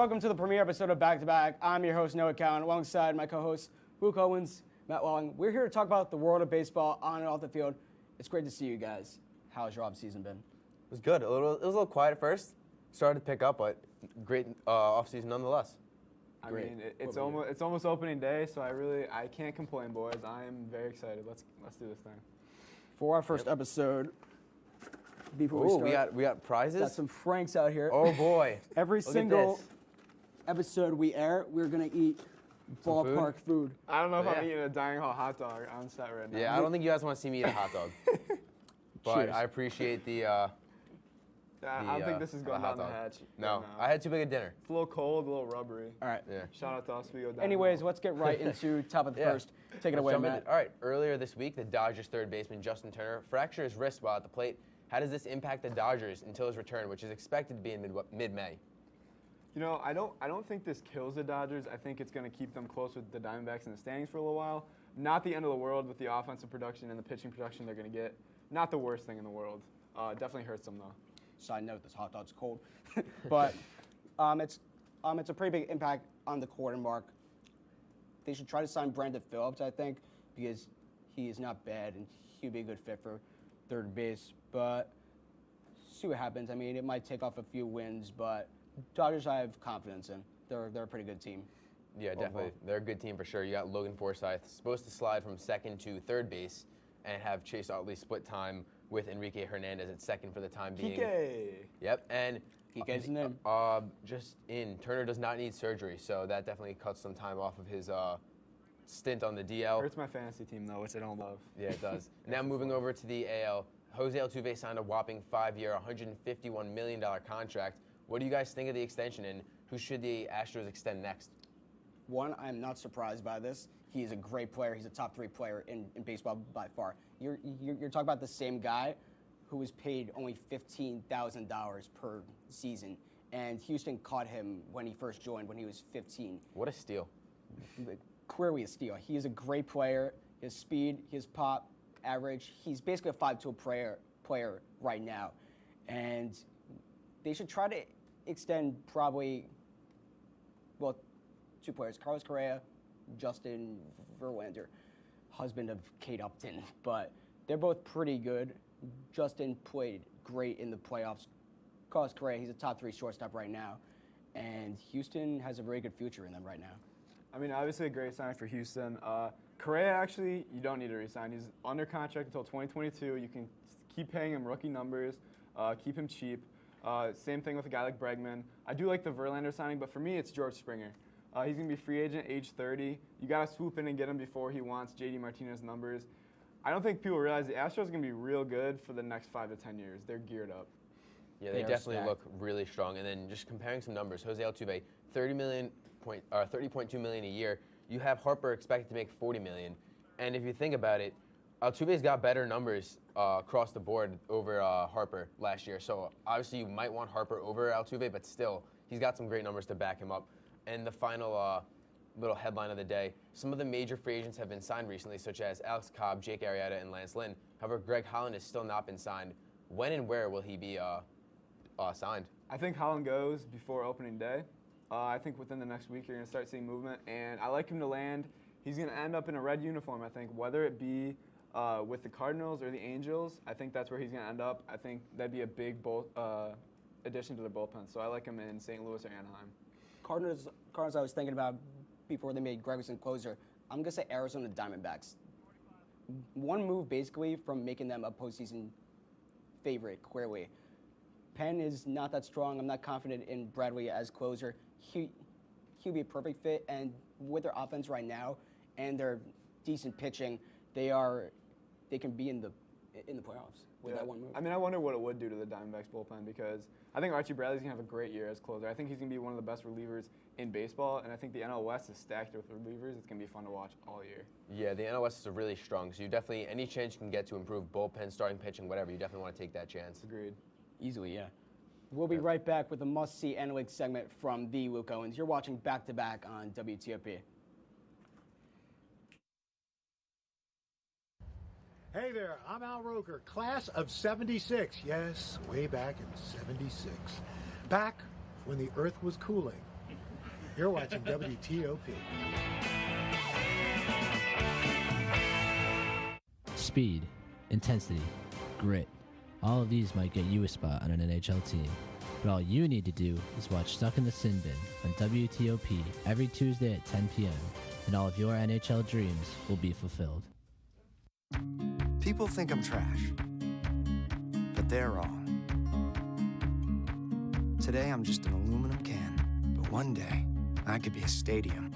welcome to the premiere episode of Back to Back. I'm your host, Noah Cowan, alongside my co-hosts, Luke Owens, Matt Walling. We're here to talk about the world of baseball on and off the field. It's great to see you guys. How's your off-season been? It was good. It was a little quiet at first. Started to pick up, but great off-season nonetheless. I mean, it's almost opening day, so I can't complain, boys. I am very excited. Let's do this thing. For our first episode, before we start, we got prizes. got some Franks out here. Oh boy! Every Look at single this. episode we air, we're gonna eat ballpark food. I don't know if I'm Yeah. eating a dining hall hot dog on set right now. Yeah, I don't think you guys want to see me eat a hot dog, but Cheers. I appreciate the. I don't think this is going hot down the dog. hatch. No, I had too big a dinner. It's a little cold, a little rubbery. All right. Yeah. Shout out to Oswego. Anyways, let's get right into top of the Yeah. first. Take it Let's away, jump Matt. into- All right. Earlier this week, the Dodgers third baseman Justin Turner fractured his wrist while at the plate. How does this impact the Dodgers until his return, which is expected to be in mid-May? You know, I don't think this kills the Dodgers. I think it's going to keep them close with the Diamondbacks in the standings for a little while. Not the end of the world with the offensive production and the pitching production they're going to get. Not the worst thing in the world. Definitely hurts them though. Side note: this hot dog's cold, but it's a pretty big impact on the quarter mark. They should try to sign Brandon Phillips, I think, because he is not bad and he'd be a good fit for third base. But see what happens. I mean, it might take off a few wins, but Dodgers I have confidence in. They're a pretty good team. Yeah, definitely. They're a good team for sure. You got Logan Forsythe, supposed to slide from second to third base and have Chase Utley split time with Enrique Hernandez at second for the time being. Kike. Yep, and Kike's in him. Turner does not need surgery, so that definitely cuts some time off of his stint on the DL. Hurts my fantasy team though, which I don't love. Yeah, it does. Now moving over to the AL, Jose Altuve signed a whopping 5-year, $151 million contract. What do you guys think of the extension, and who should the Astros extend next? One, I'm not surprised by this. He is a great player. He's a top 3 player in baseball by far. You're talking about the same guy who was paid only $15,000 per season, and Houston caught him when he first joined when he was 15. What a steal. Clearly a steal. He is a great player. His speed, his pop, average. He's basically a 5-tool player right now, and they should try to extend probably, well, 2 players, Carlos Correa, Justin Verlander, husband of Kate Upton, but they're both pretty good. Justin played great in the playoffs. Carlos Correa, he's a top 3 shortstop right now, and Houston has a very good future in them right now. I mean, obviously a great sign for Houston. Correa, actually, you don't need to resign. He's under contract until 2022. You can keep paying him rookie numbers, keep him cheap. Same thing with a guy like Bregman. I do like the Verlander signing, but for me, it's George Springer. He's going to be free agent, age 30. You got to swoop in and get him before he wants JD Martinez numbers. I don't think people realize the Astros are going to be real good for the next 5 to 10 years. They're geared up. Yeah, They they are definitely stacked. look really strong. And then just comparing some numbers, Jose Altuve, $30.2 million a year. You have Harper expected to make $40 million. And if you think about it, Altuve's got better numbers across the board over Harper last year. So obviously you might want Harper over Altuve, but still, he's got some great numbers to back him up. And the final little headline of the day, some of the major free agents have been signed recently, such as Alex Cobb, Jake Arrieta, and Lance Lynn. However, Greg Holland has still not been signed. When and where will he be signed? I think Holland goes before opening day. I think within the next week you're going to start seeing movement, and I like him to land. He's going to end up in a red uniform, I think, whether it be with the Cardinals or the Angels. I think that's where he's going to end up. I think that'd be a big addition to their bullpen. So I like him in St. Louis or Anaheim. Cardinals I was thinking about before they made Gregerson closer. I'm going to say Arizona Diamondbacks. One move basically from making them a postseason favorite, clearly. Penn is not that strong. I'm not confident in Bradley as closer. He'll be a perfect fit, and with their offense right now and their decent pitching, they can be in the playoffs with that one move. I mean, I wonder what it would do to the Diamondbacks bullpen, because I think Archie Bradley's going to have a great year as closer. I think he's going to be one of the best relievers in baseball, and I think the NL West is stacked with relievers. It's going to be fun to watch all year. Yeah, the NL West is really strong, so you definitely, any chance you can get to improve bullpen, starting pitching, whatever, you definitely want to take that chance. Agreed. Easily, yeah. We'll be right back with a must-see analytics segment from the Luke Owens. You're watching Back to Back on WTOP. Hey there, I'm Al Roker, class of 76. Yes, way back in 76. Back when the earth was cooling You're watching WTOP. Speed, intensity, grit. All of these might get you a spot on an NHL team. But all you need to do is watch Stuck in the Sin Bin on WTOP every Tuesday at 10 p.m. and all of your NHL dreams will be fulfilled. People think I'm trash, but they're wrong. Today I'm just an aluminum can, but one day I could be a stadium.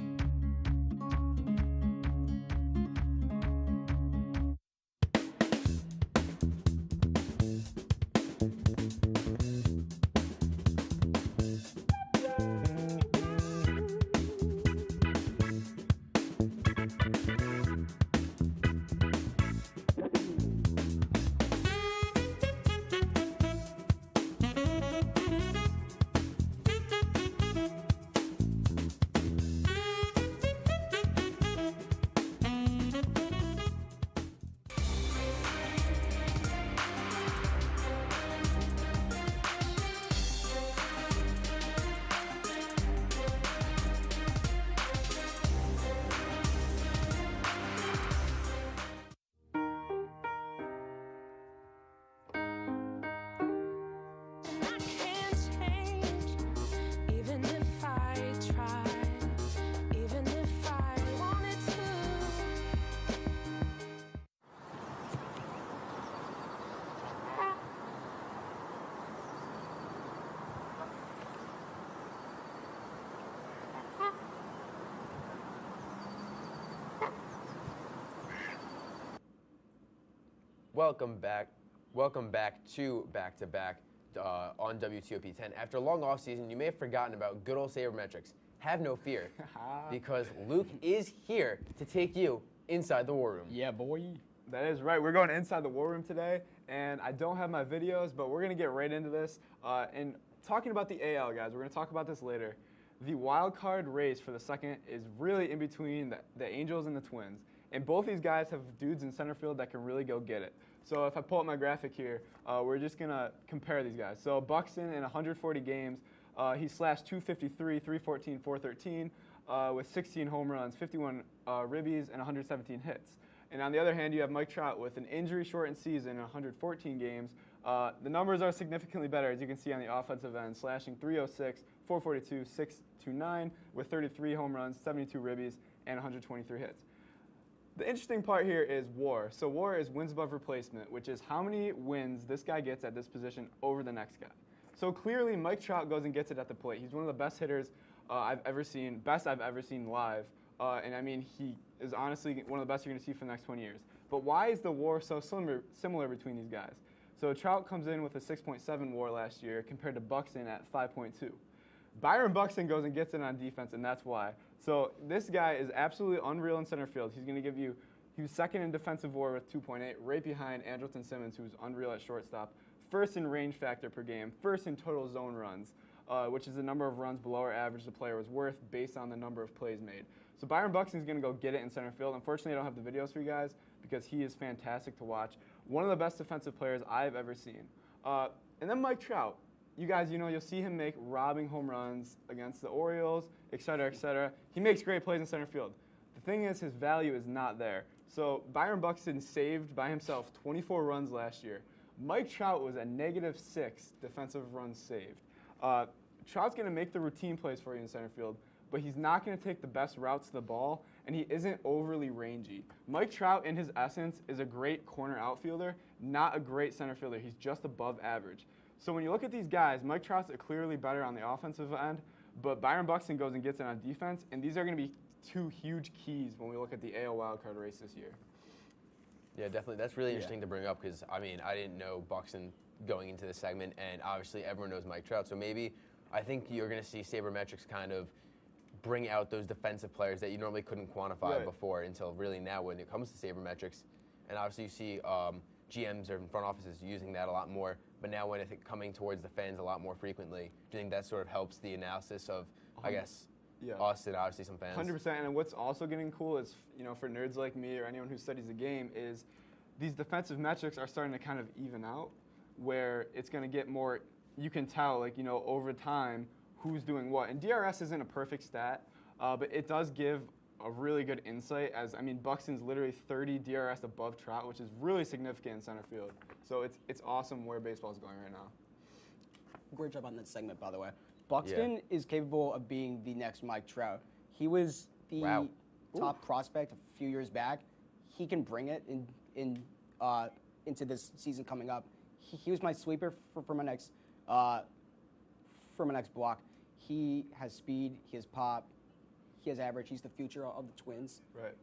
Welcome back to Back to Back on WTOP 10. After a long off season, you may have forgotten about good old sabermetrics. Have no fear, because Luke is here to take you inside the war room. Yeah, boy. That is right. We're going inside the war room today, and I don't have my videos, but we're going to get right into this. And talking about the AL, guys, we're going to talk about this later. The wild card race for the second is really in between the Angels and the Twins. And both these guys have dudes in center field that can really go get it. So if I pull up my graphic here, we're just going to compare these guys. So Buxton in 140 games, he slashed .253, .314, .413 with 16 home runs, 51 ribbies, and 117 hits. And on the other hand, you have Mike Trout with an injury-shortened season in 114 games. The numbers are significantly better, as you can see on the offensive end, slashing .306, .442, .629 with 33 home runs, 72 ribbies, and 123 hits. The interesting part here is WAR. So WAR is wins above replacement, which is how many wins this guy gets at this position over the next guy. So clearly, Mike Trout goes and gets it at the plate. He's one of the best hitters I've ever seen, best I've ever seen live. And I mean, he is honestly one of the best you're going to see for the next 20 years. But why is the WAR so similar between these guys? So Trout comes in with a 6.7 WAR last year compared to Buxton at 5.2. Byron Buxton goes and gets it on defense, and that's why. So this guy is absolutely unreal in center field. He's going to give you, he was second in defensive WAR with 2.8, right behind Andrelton Simmons, who's unreal at shortstop. First in range factor per game, first in total zone runs, which is the number of runs below or average the player was worth based on the number of plays made. So Byron Buxton's going to go get it in center field. Unfortunately, I don't have the videos for you guys because he is fantastic to watch. One of the best defensive players I've ever seen. And then Mike Trout. You guys, you know, you'll see him make robbing home runs against the Orioles, et cetera, et cetera. He makes great plays in center field. The thing is, his value is not there. So Byron Buxton saved by himself 24 runs last year. Mike Trout was a -6 defensive runs saved. Trout's going to make the routine plays for you in center field, but he's not going to take the best routes to the ball, and he isn't overly rangy. Mike Trout, in his essence, is a great corner outfielder, not a great center fielder. He's just above average. So when you look at these guys, Mike Trout's clearly better on the offensive end, but Byron Buxton goes and gets it on defense, and these are going to be two huge keys when we look at the AL wildcard race this year. Yeah, definitely. That's really interesting to bring up because, I mean, I didn't know Buxton going into this segment, and obviously everyone knows Mike Trout. So maybe I think you're going to see sabermetrics kind of bring out those defensive players that you normally couldn't quantify before until really now when it comes to sabermetrics. And obviously you see GMs or front offices using that a lot more, but now when it's coming towards the fans a lot more frequently, do you think that sort of helps the analysis of, I guess, us and obviously some fans? 100%, and what's also getting cool is, you know, for nerds like me or anyone who studies the game, is these defensive metrics are starting to kind of even out, where it's going to get more, you can tell, like, you know, over time, who's doing what. And DRS isn't a perfect stat, but it does give a really good insight. Buxton's literally 30 DRS above Trout, which is really significant in center field. So it's awesome where baseball is going right now. Great job on that segment, by the way. Buxton is capable of being the next Mike Trout. He was the top prospect a few years back. He can bring it into this season coming up. He was my sweeper for my next block. He has speed. He has pop. He has average. He's the future of the Twins. Right.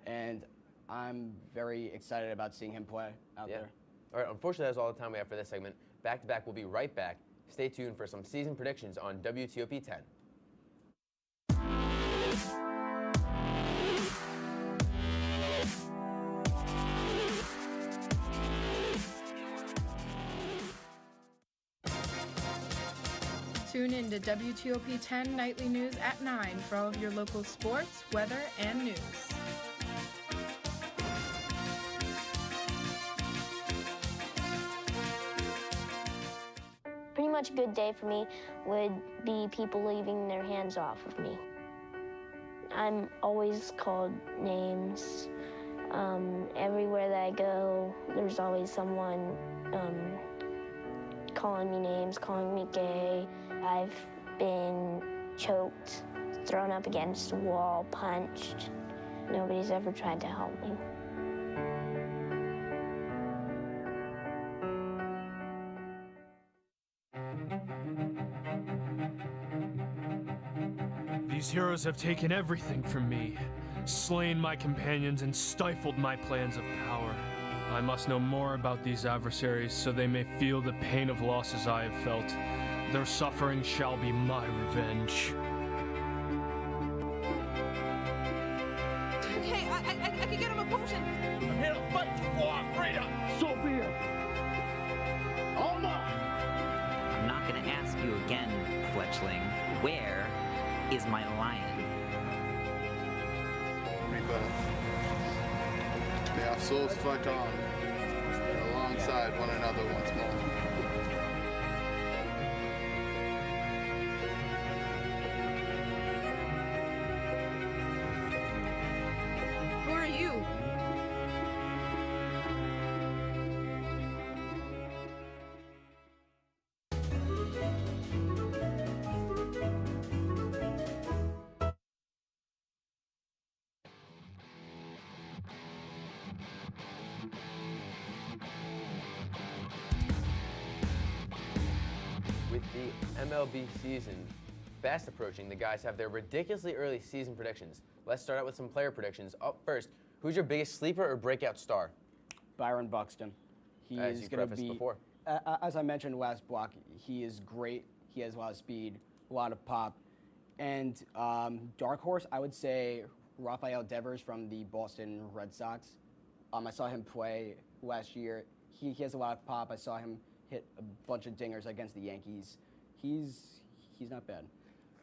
And I'm very excited about seeing him play out there. All right, unfortunately, that's all the time we have for this segment. Back to back, we'll be right back. Stay tuned for some season predictions on WTOP 10. Tune in to WTOP 10 Nightly News at 9 for all of your local sports, weather, and news. Pretty much a good day for me would be people leaving their hands off of me. I'm always called names. Everywhere that I go, there's always someone calling me names, calling me gay. I've been choked, thrown up against a wall, punched. Nobody's ever tried to help me. These heroes have taken everything from me, slain my companions, and stifled my plans of power. I must know more about these adversaries so they may feel the pain of losses I have felt. Their suffering shall be my revenge. Hey, I can get him a potion. I'm here to fight you for our freedom. So be it. All mine. I'm not gonna ask you again, Fletchling. Where is my lion? Rebirth. May our souls fight on, alongside one another once more. Who are you? With the MLB season fast approaching, the guys have their ridiculously early season predictions. Let's start out with some player predictions. Up first, who's your biggest sleeper or breakout star? Byron Buxton. He As is you going to prefaced be, before. As I mentioned last block, he is great. He has a lot of speed, a lot of pop. And dark horse, I would say Rafael Devers from the Boston Red Sox. I saw him play last year. He has a lot of pop. I saw him hit a bunch of dingers against the Yankees. He's not bad.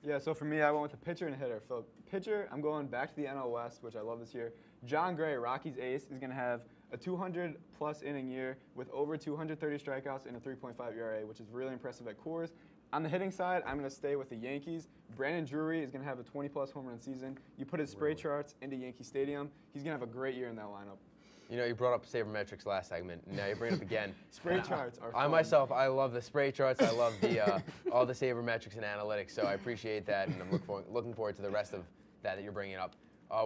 Yeah, so for me, I went with a pitcher and a hitter. So pitcher, I'm going back to the NL West, which I love this year. John Gray, Rockies ace, is going to have a 200-plus inning year with over 230 strikeouts and a 3.5 ERA, which is really impressive at Coors. On the hitting side, I'm going to stay with the Yankees. Brandon Drury is going to have a 20-plus home run season. You put his spray charts into Yankee Stadium, he's going to have a great year in that lineup. You know, you brought up sabermetrics last segment, and now you bring it up again. Spray charts are fun. I myself, I love the spray charts. I love the all the sabermetrics and analytics, so I appreciate that, and I'm looking forward to the rest of that you're bringing up.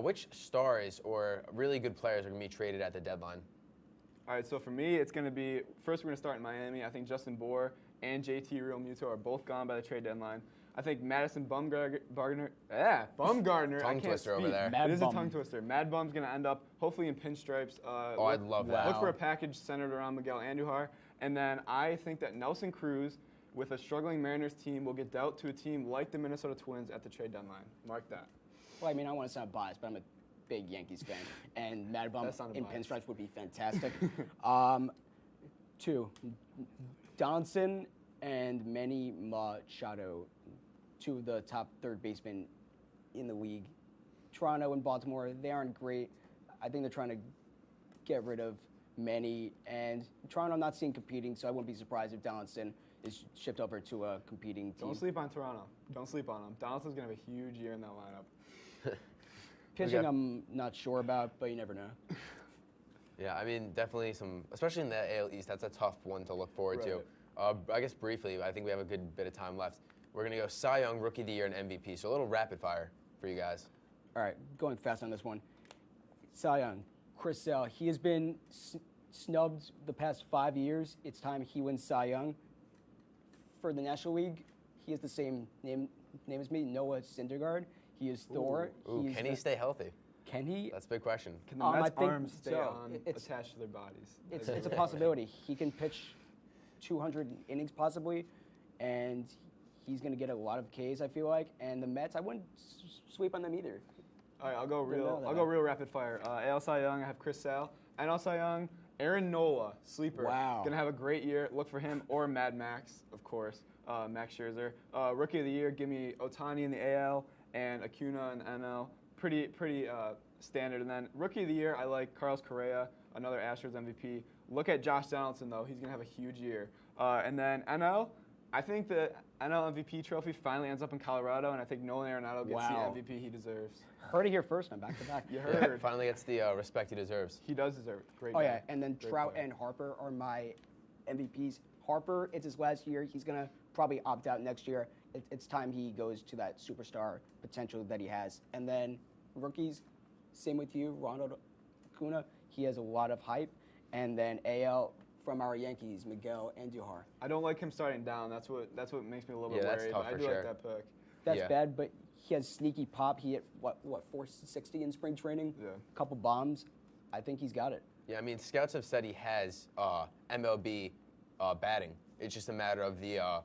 Which stars or really good players are going to be traded at the deadline? All right, so for me, it's going to be, first we're going to start in Miami. I think Justin Bour and JT Realmuto are both gone by the trade deadline. I think Madison Bumgarner, tongue twister over there. It is a tongue twister. Mad Bum's going to end up hopefully in pinstripes. I'd love that. Look for a package centered around Miguel Andujar. And then I think that Nelson Cruz, with a struggling Mariners team, will get dealt to a team like the Minnesota Twins at the trade deadline. Mark that. Well, I mean, I want to sound biased, but I'm a big Yankees fan, and Mad Bum in pinstripes would be fantastic. 2, Donaldson and Manny Machado, 2 of the top third basemen in the league. Toronto and Baltimore, they aren't great. I think they're trying to get rid of Manny, and Toronto I'm not seeing competing, so I wouldn't be surprised if Donaldson is shipped over to a competing team. Don't sleep on Toronto. Don't sleep on them. Donaldson's going to have a huge year in that lineup. Pitching, I'm not sure about, but you never know. Yeah, I mean, definitely especially in the AL East, that's a tough one to look forward to. I guess briefly, I think we have a good bit of time left. We're going to go Cy Young, Rookie of the Year, and MVP. So a little rapid fire for you guys. All right, going fast on this one. Cy Young, Chris Sale. He has been snubbed the past 5 years. It's time he wins Cy Young. For the National League, he has the same name as me, Noah Syndergaard. He is Thor. Ooh, can he stay healthy? Can he? That's a big question. Can the Mets' arms stay attached to their bodies? It's a possibility. He can pitch 200 innings possibly, and he's going to get a lot of Ks, I feel like. And the Mets, I wouldn't sweep on them either. All right, I'll go real rapid fire. AL Cy Young, I have Chris Sale. NL Cy Young, Aaron Nola, sleeper. Wow. Gonna have a great year. Look for him or Mad Max, of course. Max Scherzer. Rookie of the Year, give me Ohtani in the AL and Acuna in the NL. Pretty standard. And then Rookie of the Year, I like Carlos Correa, another Astros MVP. Look at Josh Donaldson though; he's gonna have a huge year. And then NL, I think the NL MVP trophy finally ends up in Colorado, and I think Nolan Arenado gets the MVP he deserves. Heard it here first, man. Back to back. You heard. Yeah, finally gets the respect he deserves. He does deserve it. Great. Oh guy. yeah, and then Great Trout player. and Harper are my MVPs. Harper, it's his last year. He's gonna probably opt out next year. It's time he goes to that superstar potential that he has. And then rookies, same with you, Ronald Acuna. He has a lot of hype. And then AL from our Yankees, Miguel Andujar. I don't like him starting down. That's what makes me a little bit that's worried. tough But I for do sure. like that pick. That's bad, but he has sneaky pop. He hit what 460 in spring training. Yeah. A couple bombs. I think he's got it. Yeah, I mean, scouts have said he has MLB batting. It's just a matter of the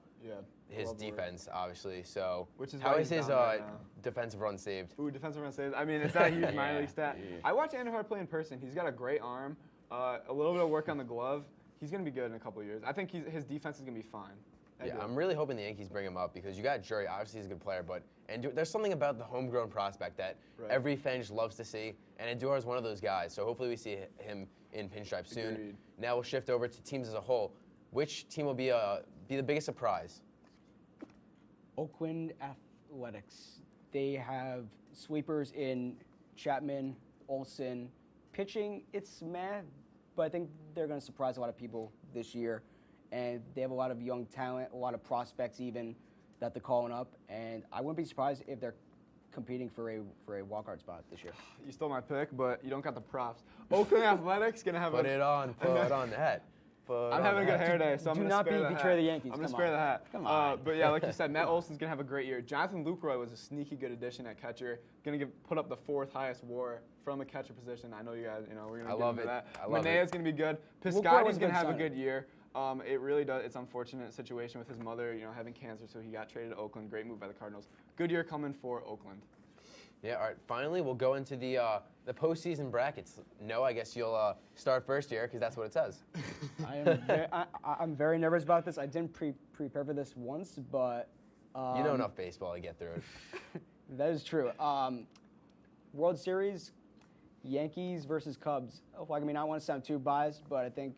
his Glove work. defense, obviously. So Which is how why is he's his down right now. defensive run saved? Ooh, defensive run saves. I mean, it's not a huge minor Yeah. league stat. I watched Andujar play in person. He's got a great arm. A little bit of work on the glove. He's going to be good in a couple of years. I think his defense is going to be fine. Yeah, I'm really hoping the Yankees bring him up because you got Drury. Obviously, he's a good player, but there's something about the homegrown prospect that every fan just loves to see, and Andujar is one of those guys. So hopefully we see him in pinstripe soon. Agreed. Now we'll shift over to teams as a whole. Which team will be the biggest surprise? Oakland Athletics. They have sweepers in Chapman, Olsen. Pitching, it's meh, but I think they're going to surprise a lot of people this year. And they have a lot of young talent, a lot of prospects even that they're calling up. And I wouldn't be surprised if they're competing for a wild-card spot this year. You stole my pick, but you don't got the props. Oakland Athletics going to have Put it on the hat. I'm having a good hair day, so I'm Do going to not spare the betray hat. the Yankees. I'm going to Come spare on. the hat. Come on. But yeah, like you said, Matt Olson's going to have a great year. Jonathan Lucroy was a sneaky good addition at catcher. Going to put up the 4th highest WAR from a catcher position. I know you guys, we're going to get into that. Manea's going to be good. Piscotty's going to have a good year. It really does. It's an unfortunate situation with his mother, having cancer, so he got traded to Oakland. Great move by the Cardinals. Good year coming for Oakland. Yeah, all right. Finally, we'll go into the postseason brackets. No, I guess you'll start first here because that's what it says. I'm very nervous about this. I didn't prepare for this once, but you know enough baseball to get through it. That is true. World Series, Yankees versus Cubs. I mean, I don't want to sound too biased, but I think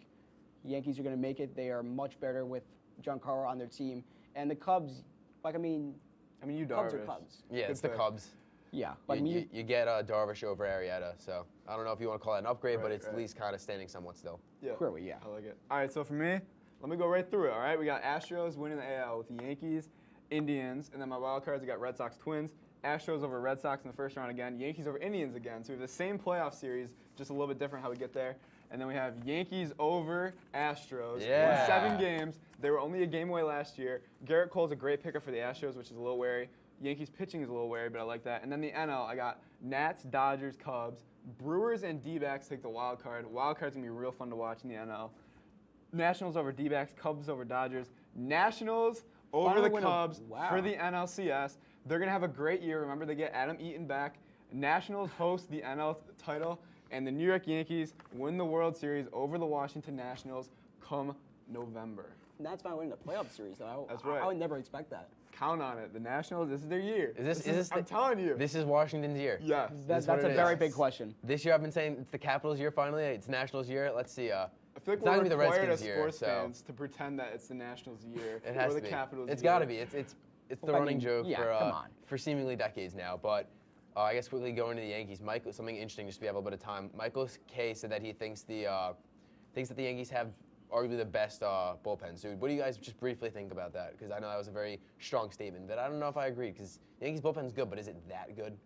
Yankees are going to make it. They are much better with Giancarlo on their team, and the Cubs. you Cubs are Darvish. Cubs. Yeah, it's the Cubs. Yeah, you get Darvish over Arrieta, so I don't know if you want to call that an upgrade, but it's at least kind of standing somewhat still. Yeah, clearly, yeah. I like it. All right, so for me, let me go right through it. All right, we got Astros winning the AL with the Yankees, Indians, and then my wild cards. I got Red Sox, Twins. Astros over Red Sox in the first round again. Yankees over Indians again. So we have the same playoff series, just a little bit different how we get there. And then we have Yankees over Astros. Yeah. 7 games. They were only a game away last year. Garrett Cole's a great pickup for the Astros, which is a little wary. Yankees pitching is a little wary, but I like that. And then the NL, I got Nats, Dodgers, Cubs. Brewers and D-backs take the wild card. Wild card's going to be real fun to watch in the NL. Nationals over D-backs, Cubs over Dodgers. Nationals over Finally the win Cubs wow. for the NLCS. They're going to have a great year. Remember, they get Adam Eaton back. Nationals host the NL title. And the New York Yankees win the World Series over the Washington Nationals come November. Nats finally winning the playoff series, though. That's right. I would never expect that. Count on it. The Nationals, this is their year. I'm telling you. This is Washington's year. Yes. That's a very big question. This year I've been saying it's the Capitals' year finally. It's Nationals' year. Let's see. feel like It's not we're gonna be the required Redskins as year, sports so- fans to pretend that it's the Nationals' year It has or to the be. Capitals' It's year. got to be. It's the Well, I running mean, joke yeah, come on. for seemingly decades now. But I guess quickly going to the Yankees, Michael, something interesting just to be have a little bit of time. Michael Kay said that he thinks that the Yankees have arguably the best bullpen. So what do you guys just briefly think about that? Because I know that was a very strong statement. That I don't know if I agree. Because the Yankees bullpen is good, but is it that good?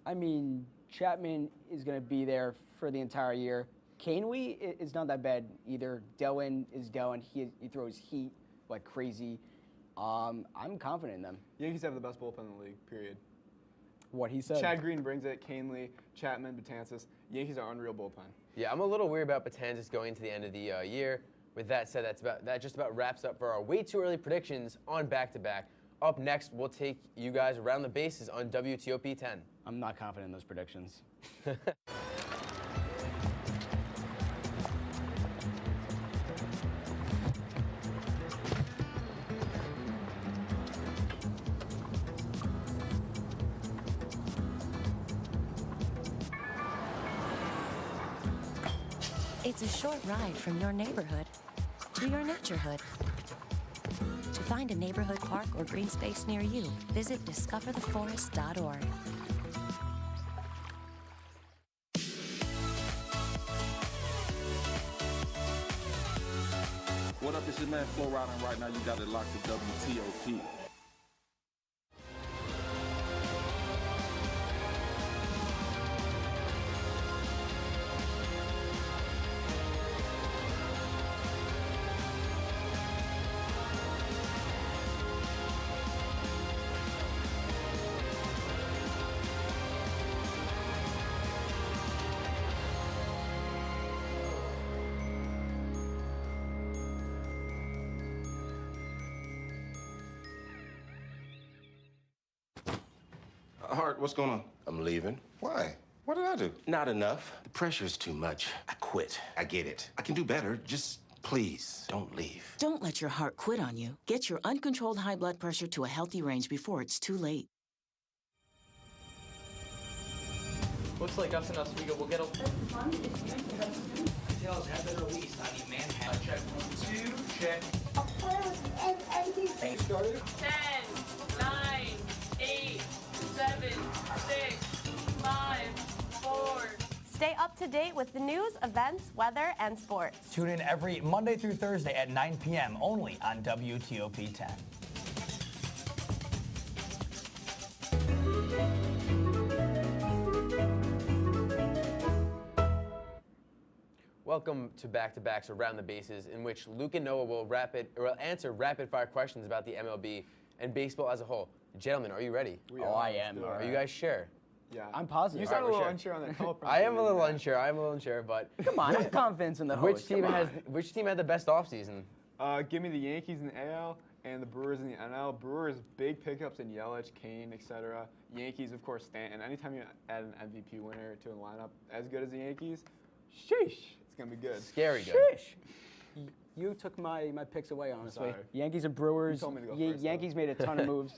I mean, Chapman is going to be there for the entire year. Caneway is not that bad either. Delwyn is Delwyn. He throws heat like crazy. I'm confident in them. Yankees have the best bullpen in the league, period. What he said. Chad Green brings it, Canely, Chapman, Betances. Yankees are unreal bullpen. Yeah, I'm a little worried about Betances going into the end of the year. With that said, that just about wraps up for our way too early predictions on back-to-back. Up next, we'll take you guys around the bases on WTOP 10. I'm not confident in those predictions. It's a short ride from your neighborhood to your naturehood. To find a neighborhood park or green space near you, visit discovertheforest.org. What up, it's your man Flo Rida, and right now you got it locked to WTOP. Hart, what's going on? I'm leaving. Why? What did I do? Not enough. The pressure's too much. I quit. I get it. I can do better. Just please don't leave. Don't let your heart quit on you. Get your uncontrolled high blood pressure to a healthy range before it's too late. Looks like us and Oswego will get a... Details have been released on the Manhattan. Check 1, 2, check. Hey, started. 10, 9, 8, 7, 6, 5, 4. Stay up to date with the news, events, weather, and sports. Tune in every Monday through Thursday at 9 p.m. only on WTOP 10. Welcome to Back-to-Backs Around the Bases, in which Luke and Noah will answer rapid-fire questions about the MLB and baseball as a whole. Gentlemen, are you ready? I am. Are you guys sure? Yeah. I'm positive. You sound a All little right, unsure on that call. I am a little unsure, but Come on, have confidence in the host. Which team had the best offseason? Give me the Yankees in the AL and the Brewers in the NL. Brewers, big pickups in Yelich, Kane, etc. Yankees, of course, Stanton. Anytime you add an MVP winner to a lineup as good as the Yankees, sheesh, it's going to be good. Scary good. Sheesh. You took my picks away, honestly. Sorry. Yankees and Brewers. You told me to go first, Yankees made a ton of moves.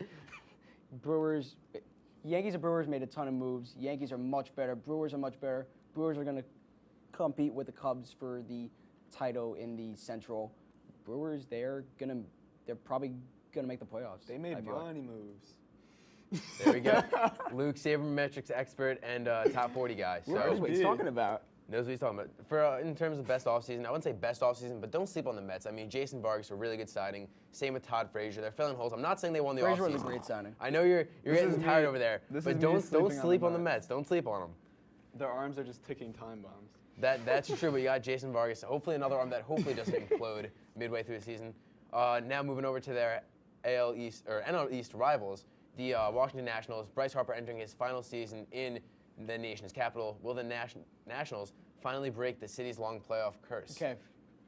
Yankees and Brewers made a ton of moves. Yankees are much better. Brewers are much better. Brewers are going to compete with the Cubs for the title in the Central. Brewers, they're probably gonna make the playoffs. They made money moves. There we go. Luke, sabermetrics expert and top 40 guy. So knows what he's talking about. Knows what he's talking about. For in terms of best offseason, I wouldn't say best offseason, but don't sleep on the Mets. I mean, Jason Vargas, a really good signing. Same with Todd Frazier. They're filling holes. I'm not saying they won the offseason. Frazier was a great signing. I know you're getting tired over there, this but is me don't sleeping sleep on on the the Mets. Don't sleep on them. Their arms are just ticking time bombs. That's true, but you got Jason Vargas. Hopefully another arm that hopefully doesn't implode midway through the season. Now moving over to their AL East or NL East rivals, the Washington Nationals. Bryce Harper entering his final season in the nation's capital. Will the Nationals finally break the city's long playoff curse? Okay,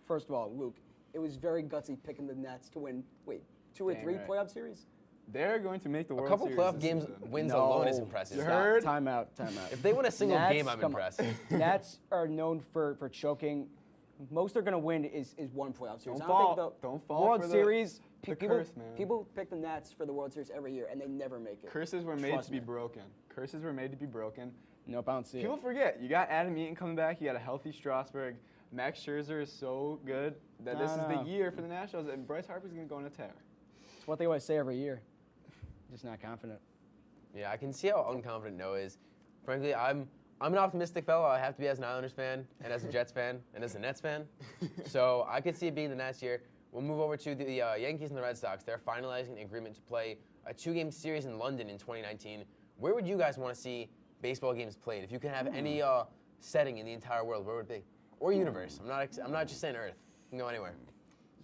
first of all, Luke, it was very gutsy picking the Nets to win. Wait, 2 or 3 playoff series? They're going to make the World couple Series. playoff games wins alone is impressive. You heard? Time out. If they win a single game, I'm impressed. Nats are known for choking. Most they're going to win is one playoff series. Don't fall World for Series. the people, curse, man. People pick the Nats for the World Series every year, and they never make it. Curses were made Trust to be me. broken. Curses were made to be broken. Nope, I don't see People it. forget. You got Adam Eaton coming back. You got a healthy Strasburg. Max Scherzer is so good that this is the year for the Nationals, and Bryce Harper's going to go on a tear. It's what they always say every year. Just not confident. Yeah, I can see how unconfident Noah is. Frankly, I'm an optimistic fellow. I have to be as an Islanders fan, and as a Jets fan, and as a Nets fan. So I could see it being the Nats year. We'll move over to the Yankees and the Red Sox. They're finalizing an agreement to play a 2-game series in London in 2019. Where would you guys want to see baseball games played? If you could have any setting in the entire world, where would it be? Or universe. I'm not just saying Earth. You can go anywhere.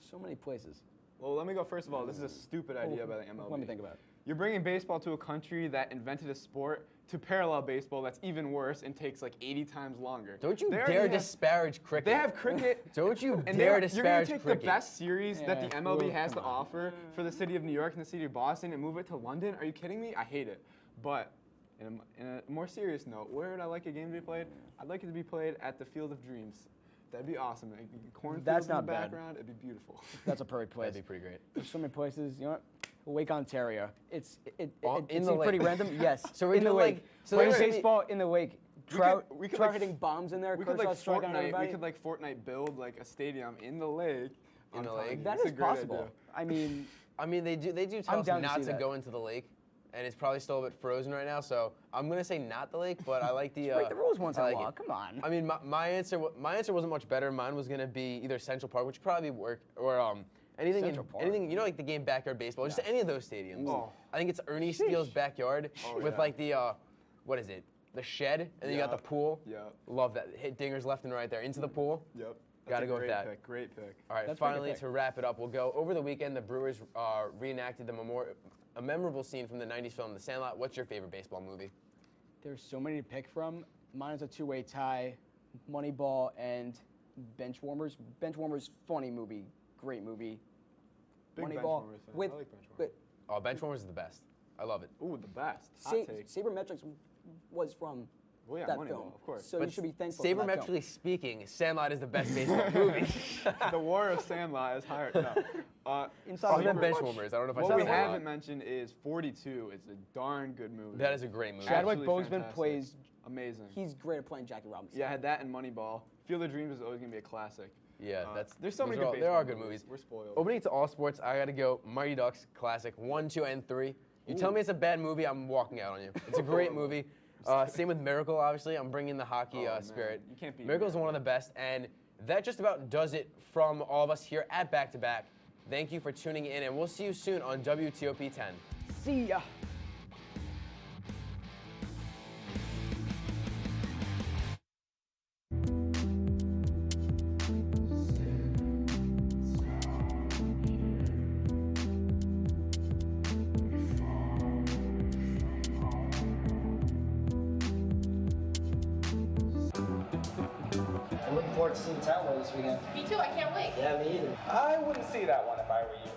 So many places. Well, let me go first of all. This is a stupid idea by the MLB. Let me think about it. You're bringing baseball to a country that invented a sport to parallel baseball that's even worse and takes like 80 times longer. Don't you dare disparage cricket. They have cricket. Don't you and dare disparage You're going to take cricket. the best series that the MLB has to offer for the city of New York and the city of Boston and move it to London? Are you kidding me? I hate it. But in a more serious note, where would I like a game to be played? I'd like it to be played at the Field of Dreams. That'd be awesome. Like, cornfields in the background. It'd be beautiful. That's a perfect place. That'd be pretty great. There's so many places. You know what? Wake, Ontario. It in seems the pretty lake. random. Yes. So we're in the doing, lake. like- so Playing there's gonna be- baseball in the lake. Trout like, hitting bombs in there. We could Kershaw like striking Fortnite. everybody. We could like Fortnite build like a stadium in the lake. In the lake? That It's a is great possible. idea. I mean, they do tell I'm us down to not see to that. go into the lake, and it's probably still a bit frozen right now. So I'm gonna say not the lake, but I like the. break the rules once in I a like while. it. Come on. I mean, my answer wasn't much better. Mine was gonna be either Central Park, which probably work, or anything Central Park. anything like the game backyard baseball, just any of those stadiums. Oh. I think it's Ernie Steele's backyard with like the what is it? The shed, and then you got the pool. Yep. Love that. Hit dingers left and right there into the pool. Yep. Gotta go with that. Pick. Great pick. All right, That's a pretty good finally, pick. to wrap it up, we'll go over the weekend. The Brewers reenacted a memorable scene from the 90s film, The Sandlot. What's your favorite baseball movie? There's so many to pick from. Mine is a two-way tie. Moneyball and Benchwarmers. Benchwarmers, funny movie, great movie. Big Moneyball Benchwarmers fan. with I like Benchwarmers. but Oh, Benchwarmers is the best. I love it. Ooh, the best. Hot take. Sabermetrics was from Well, yeah, that Moneyball, film, of course. So But you should be thankful. for that film. sabermetrically speaking, Sandlot is the best baseball movie. The War of Sandlot is higher. No. Inside Other than Benchwarmers, I don't know if I What said we that or haven't not. mentioned is 42. It's a darn good movie. That is a great movie. Chadwick Absolutely Boseman fantastic. plays. Amazing. He's great at playing Jackie Robinson. Yeah, I had that and Moneyball. Field of Dreams is always gonna be a classic. Yeah, there's so those many are good there are baseball good movies. We're spoiled. Opening to all sports, I gotta go Mighty Ducks classic 1, 2, and 3. You tell me it's a bad movie, I'm walking out on you. It's a great movie. Same with Miracle, obviously. I'm bringing the hockey spirit. You can't beat Miracle is one of the best, and that just about does it from all of us here at Back to Back. Thank you for tuning in, and we'll see you soon on WTOP 10. See ya. I'm looking forward to seeing Tatler this weekend. Me too, I can't wait. Yeah, me either. I wouldn't see that one if I were you.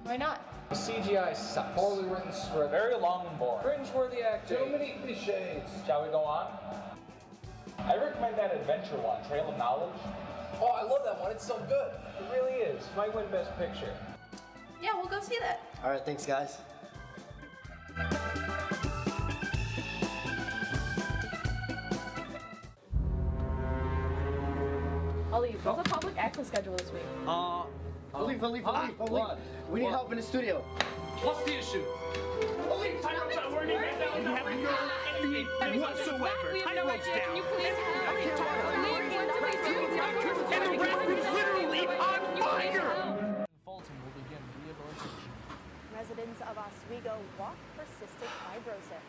Why not? The CGI sucks. Poorly written script. Very long and boring. Cringe-worthy acting. Too many cliches. Shall we go on? I recommend that adventure one, Trail of Knowledge. Oh, I love that one. It's so good. It really is. Might win Best Picture. Yeah, we'll go see that. All right, thanks, guys. Ali, what's the public access schedule this week? Leave. We need help in the studio. What's the issue? We have no whatsoever. I wrote down. And the rest is literally on fire! Fulton will begin rehabilitation. Residents of Oswego walk for cystic fibrosis.